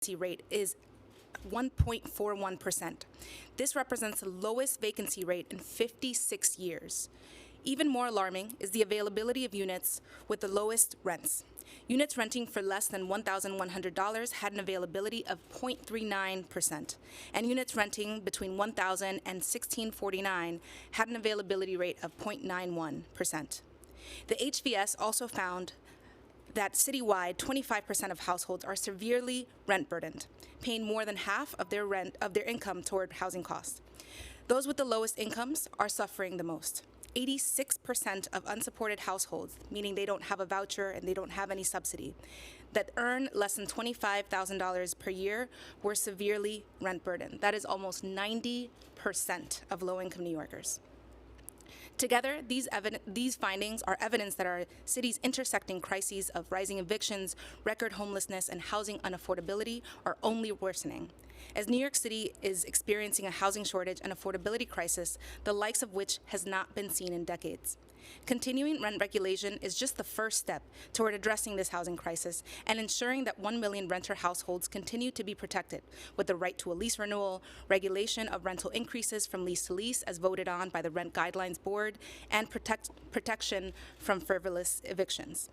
rate is 1.41%. This represents the lowest vacancy rate in 56 years. Even more alarming is the availability of units with the lowest rents. Units renting for less than $1,100 had an availability of 0.39%, and units renting between $1,000 and $1,649 had an availability rate of 0.91%. The HVS also found that citywide, 25% of households are severely rent burdened, paying more than half of their income toward housing costs. Those with the lowest incomes are suffering the most. 86% of unsupported households, meaning they don't have a voucher and they don't have any subsidy, that earn less than $25,000 per year were severely rent burdened. That is almost 90% of low-income New Yorkers. Together, these findings are evidence that our city's intersecting crises of rising evictions, record homelessness, and housing unaffordability are only worsening. As New York City is experiencing a housing shortage and affordability crisis, the likes of which has not been seen in decades. Continuing rent regulation is just the first step toward addressing this housing crisis and ensuring that 1 million renter households continue to be protected with the right to a lease renewal, regulation of rental increases from lease to lease as voted on by the Rent Guidelines Board, and protection from frivolous evictions.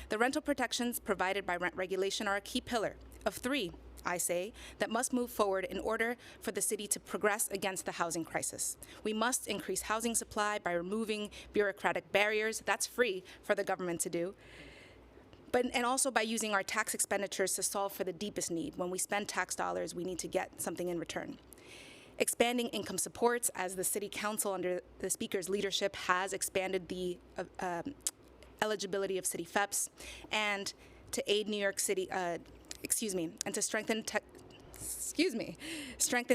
The rental protections provided by rent regulation are a key pillar of three, I say, that must move forward in order for the city to progress against the housing crisis. We must increase housing supply by removing bureaucratic barriers. That's free for the government to do. And also by using our tax expenditures to solve for the deepest need. When we spend tax dollars, we need to get something in return. Expanding income supports, as the City Council under the Speaker's leadership has expanded the eligibility of city FEPs, and to aid New York City, and to strengthen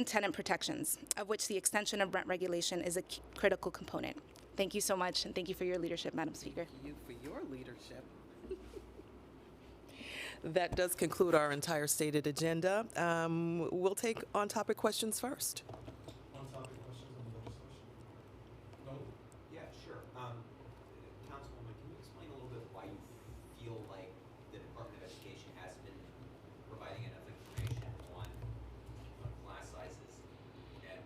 tenant protections, of which the extension of rent regulation is a critical component. Thank you so much, and thank you for your leadership, Madam Speaker. Thank you for your leadership. That does conclude our entire stated agenda. We'll take on-topic questions first. On-topic questions on the legislation? No? Yeah, sure. Councilwoman, can you explain a little bit why you feel like the Department of Education hasn't been providing enough information on class sizes and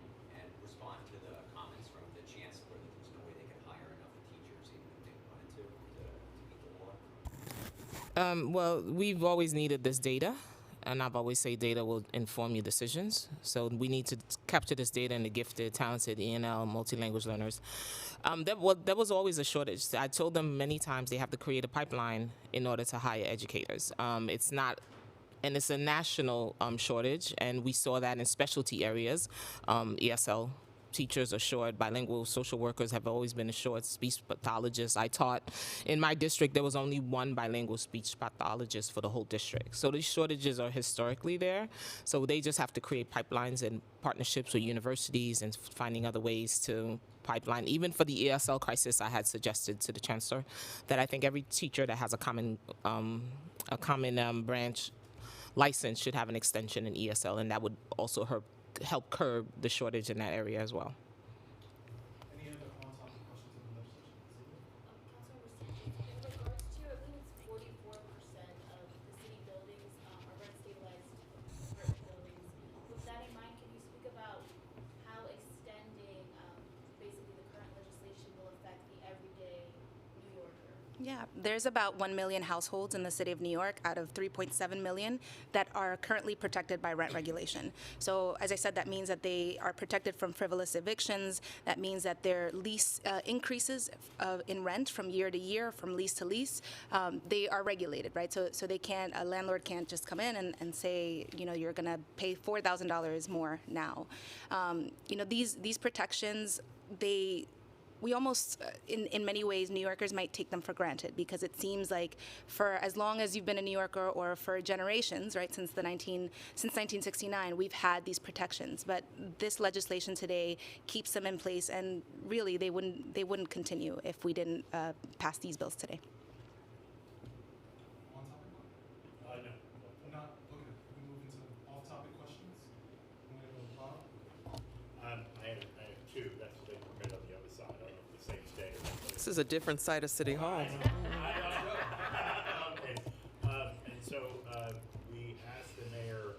respond to the comments from the chancellor that there's no way they can hire enough teachers even if they wanted to meet the law? Well, we've always needed this data, and I've always said data will inform your decisions. So we need to capture this data in the gifted, talented ENL, multi-language learners. There was always a shortage. I told them many times they have to create a pipeline in order to hire educators. It's not, and it's a national shortage, and we saw that in specialty areas, ESL. Teachers are short, bilingual social workers have always been short, speech pathologists. I taught in my district, there was only one bilingual speech pathologist for the whole district. So these shortages are historically there. So they just have to create pipelines and partnerships with universities and finding other ways to pipeline. Even for the ESL crisis, I had suggested to the chancellor that I think every teacher that has a common branch license should have an extension in ESL, and that would also help curb the shortage in that area as well. Any other on-topic questions on the legislation? Councilmember Stevens, in regards to, I believe it's 44% of the city buildings are rent stabilized apartment buildings. With that in mind, can you speak about how extending basically the current legislation will affect the everyday New Yorker? Yeah, there's about 1 million households in the city of New York out of 3.7 million that are currently protected by rent regulation. So as I said, that means that they are protected from frivolous evictions. That means that their lease increases in rent from year to year, from lease to lease, they are regulated, right? So they can't, a landlord can't just come in and say, you know, you're gonna pay $4,000 more now. You know, these protections, we almost, in many ways, New Yorkers might take them for granted because it seems like for as long as you've been a New Yorker or for generations, right, since 1969, we've had these protections. But this legislation today keeps them in place, and really they wouldn't continue if we didn't pass these bills today. On-topic one? No. Not, okay, we move into off-topic questions. I'm gonna go with Bob. I have two. That's what they permit on the other side. I don't know if the same standard. This is a different side of City Hall. Okay. And so we asked the mayor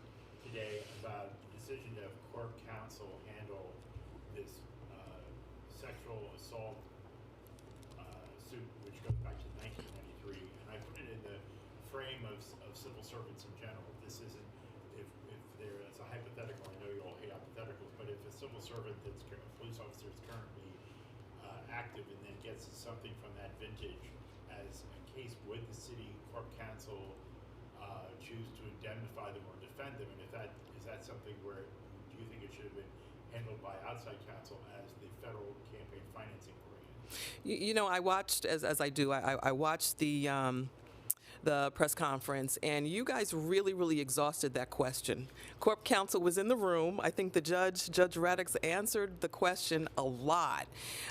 about the decision to have Corp Counsel handle this sexual assault suit, which goes back to 1993, and I put it in the frame of civil servants in general. This isn't, if there is a hypothetical, I know you all hate hypotheticals, but if a civil servant that's a police officer is currently active and then gets something from that vintage as a case, would the city Corp Counsel choose to indemnify them or defend them? And if that, is that something where, do you think it should have been handled by outside counsel as the federal campaign financing grant? You know, I watched, as I do, I watched the press conference, and you guys really exhausted that question. Corp Counsel was in the room. I think Judge Radix answered the question a lot.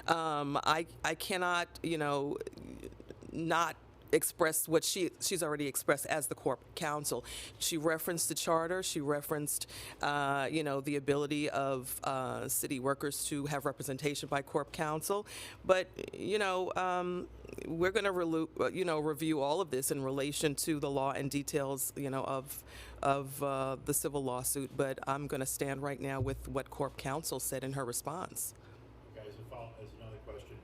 I cannot, not express what she's already expressed as the Corp Counsel. She referenced the charter. She referenced, the ability of city workers to have representation by Corp Counsel. But, we're going to review all of this in relation to the law and details, of the civil lawsuit. But I'm going to stand right now with what Corp Counsel said in her response. Okay, as another question,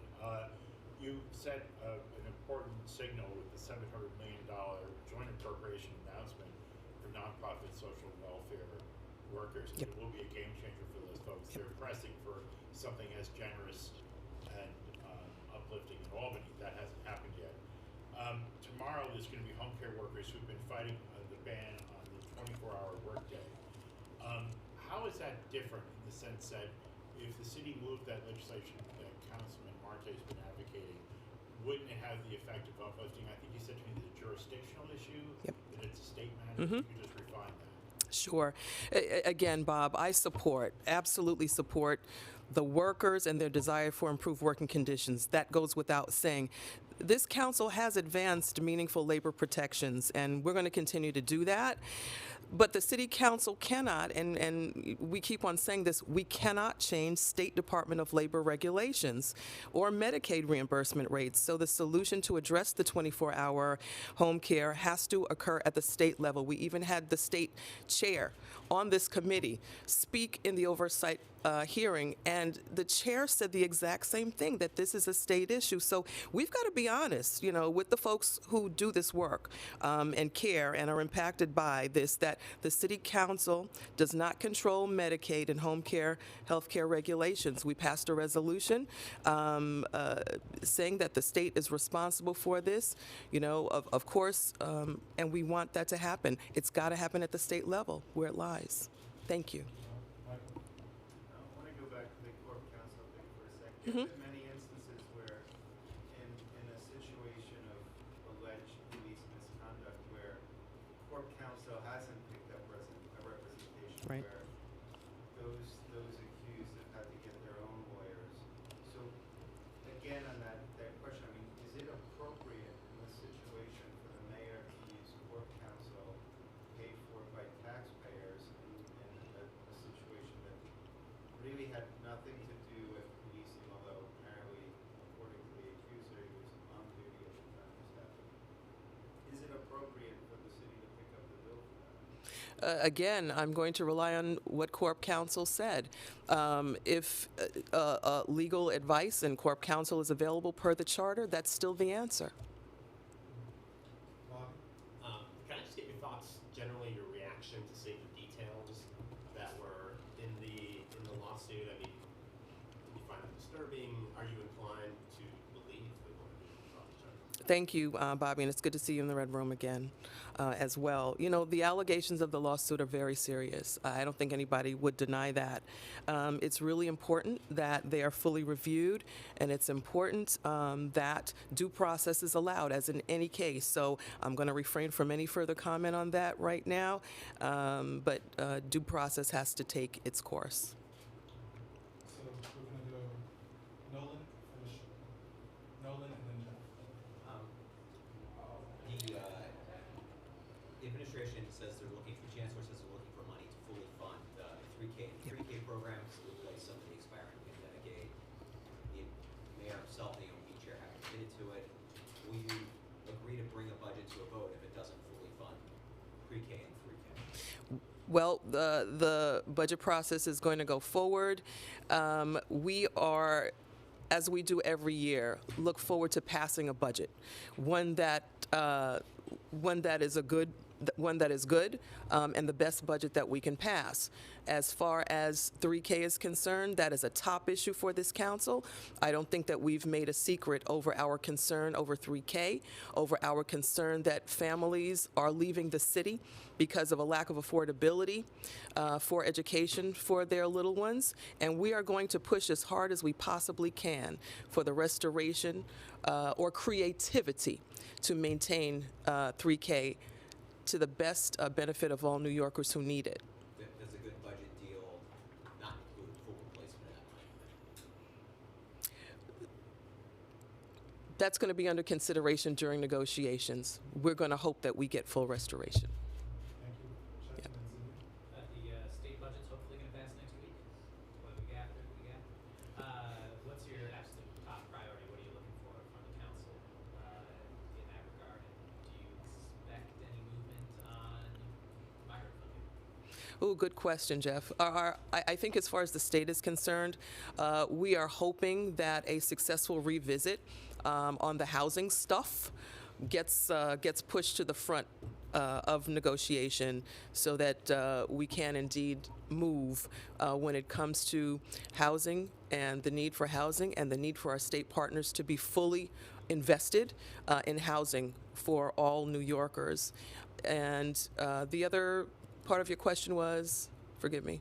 you set an important signal with the $700 million joint appropriation announcement for nonprofit social welfare workers. Yep. It will be a game changer for those folks. They're pressing for something as generous and uplifting in Albany. That hasn't happened yet. Tomorrow there's going to be home care workers who've been fighting the ban on the 24-hour workday. How is that different in the sense that if the city moved that legislation that Councilman Marte's been advocating, wouldn't it have the effect of uplifting? I think you said to me the jurisdictional issue, Yep. that it's a state matter. You could just refine that. Sure. Again, Bob, I absolutely support the workers and their desire for improved working conditions. That goes without saying. This council has advanced meaningful labor protections, and we're going to continue to do that. But the city council cannot, and we keep on saying this, we cannot change State Department of Labor regulations or Medicaid reimbursement rates. So the solution to address the 24-hour home care has to occur at the state level. We even had the state chair on this committee speak in the oversight hearing, and the chair said the exact same thing, that this is a state issue. So we've got to be honest, with the folks who do this work and care and are impacted by this, that the city council does not control Medicaid and home care health care regulations. We passed a resolution saying that the state is responsible for this, of course, and we want that to happen. It's got to happen at the state level where it lies. Thank you. Michael? I want to go back to the Corp Counsel thing for a second. There have been many instances where, in a situation of alleged police misconduct, where Corp Counsel hasn't picked up a representation, Right. where those accused have had to get their own lawyers. So, again, on that question, is it appropriate in this situation for the mayor to use Corp Counsel paid for by taxpayers in a situation that really had nothing to do with policing, although apparently, according to the accuser, he was on duty at the time this happened? Is it appropriate for the city to pick up the bill for that? Again, I'm going to rely on what Corp Counsel said. If legal advice and Corp Counsel is available per the charter, that's still the answer. Bobby? Can I just get your thoughts, generally your reaction to say the details that were in the lawsuit? I mean, do you find it disturbing? Are you inclined to believe that one of you brought the charges? Thank you, Bobby, and it's good to see you in the Red Room again as well. The allegations of the lawsuit are very serious. I don't think anybody would deny that. It's really important that they are fully reviewed, and it's important that due process is allowed, as in any case. So I'm going to refrain from any further comment on that right now, but due process has to take its course. So we're gonna go Nolan, finish Nolan, and then Jeff. The administration says they're looking, the chancellor says they're looking for money to fully fund the 3K. The 3K programs to replace some of the expiring pandemic aid. The mayor himself, the OMB chair, have committed to it. Will you agree to bring a budget to a vote if it doesn't fully fund pre-K and 3K? Well, the budget process is going to go forward. We are, as we do every year, look forward to passing a budget, one that is a good. One that is good and the best budget that we can pass. As far as 3K is concerned, that is a top issue for this council. I don't think that we've made a secret over our concern over 3K, over our concern that families are leaving the city because of a lack of affordability for education for their little ones. And we are going to push as hard as we possibly can for the restoration or creativity to maintain 3K to the best benefit of all New Yorkers who need it. Does a good budget deal not include full replacement of that money? That's going to be under consideration during negotiations. We're going to hope that we get full restoration. Thank you. Jackson and Zinni. The state budget's hopefully going to pass next week. What do we got? What's your absolute top priority? What are you looking for from the council in that regard? And do you expect any movement on migrant funding? Oh, good question, Jeff. I think as far as the state is concerned, we are hoping that a successful revisit on the housing stuff gets pushed to the front of negotiation so that we can indeed move when it comes to housing and the need for housing and the need for our state partners to be fully invested in housing for all New Yorkers. And the other part of your question was, forgive me,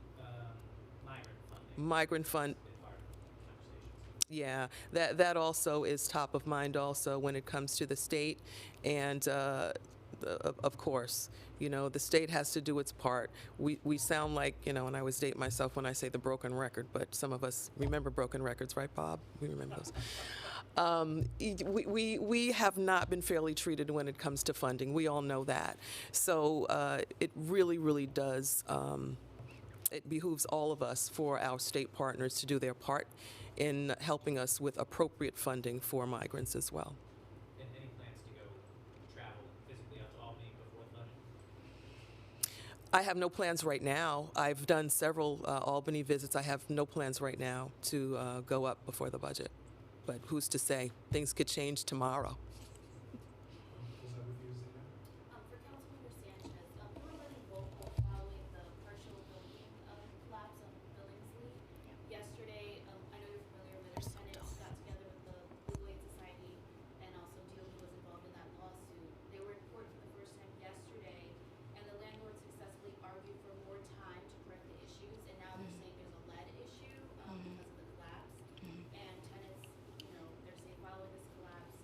Migrant funding. migrant fund. Been part of conversations. Yeah, that also is top of mind also when it comes to the state. And of course, you know, the state has to do its part. We sound like, you know, and I always date myself when I say the broken record, but some of us remember broken records, right, Bob? We remember those. We have not been fairly treated when it comes to funding. We all know that. So it really, really does, it behooves all of us for our state partners to do their part in helping us with appropriate funding for migrants as well. And any plans to go travel physically out to Albany before the budget? I have no plans right now. I've done several Albany visits. I have no plans right now to go up before the budget. But who's to say? Things could change tomorrow. Was that with you, Zena? For Councilmember Sanchez, we're letting vocal following the partial building collapse on Billingsley. Yesterday, I know you're familiar with it, tenants got together with the Legal Aid Society and also DOB was involved in that lawsuit. They were in court for the first time yesterday, and the landlord successfully argued for more time to correct the issues, and now they're saying there's a lead issue because of the collapse. And tenants, you know, they're saying following this collapse,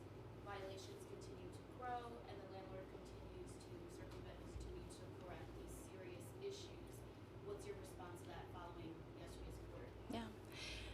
violations continue to grow, and the landlord continues to circumvent his duty to correct these serious issues. What's your response to that following yesterday's court? Yeah.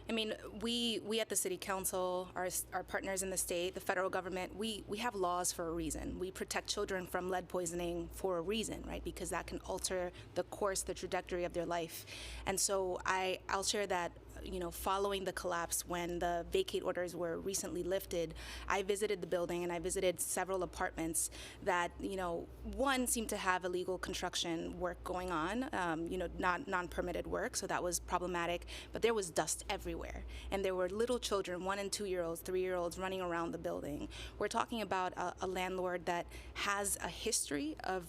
I mean, we at the city council, our partners in the state, the federal government, we have laws for a reason. We protect children from lead poisoning for a reason, right? Because that can alter the course, the trajectory of their life. And so I'll share that, you know, following the collapse, when the vacate orders were recently lifted, I visited the building and I visited several apartments that, you know, one seemed to have illegal construction work going on, you know, not non-permitted work, so that was problematic, but there was dust everywhere. And there were little children, 1 and 2-year-olds, 3-year-olds running around the building. We're talking about a landlord that has a history of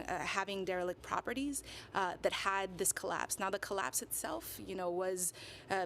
having derelict properties that had this collapse. Now, the collapse itself, you know, was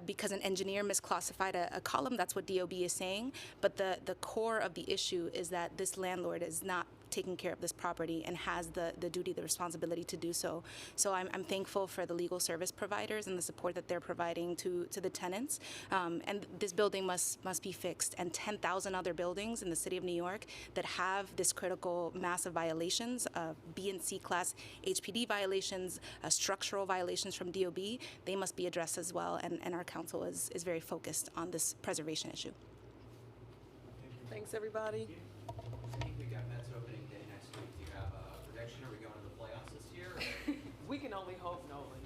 because an engineer misclassified a column. That's what DOB is saying. But the core of the issue is that this landlord is not taking care of this property and has the duty, the responsibility to do so. So I'm thankful for the legal service providers and the support that they're providing to the tenants. And this building must be fixed. And 10,000 other buildings in the city of New York that have this critical massive violations, B and C class HPD violations, structural violations from DOB, they must be addressed as well. And our council is very focused on this preservation issue. Thanks, everybody. I think we got Mets opening day next week. Do you have a prediction? Are we going to the playoffs this year? Or? We can only hope, Nolan.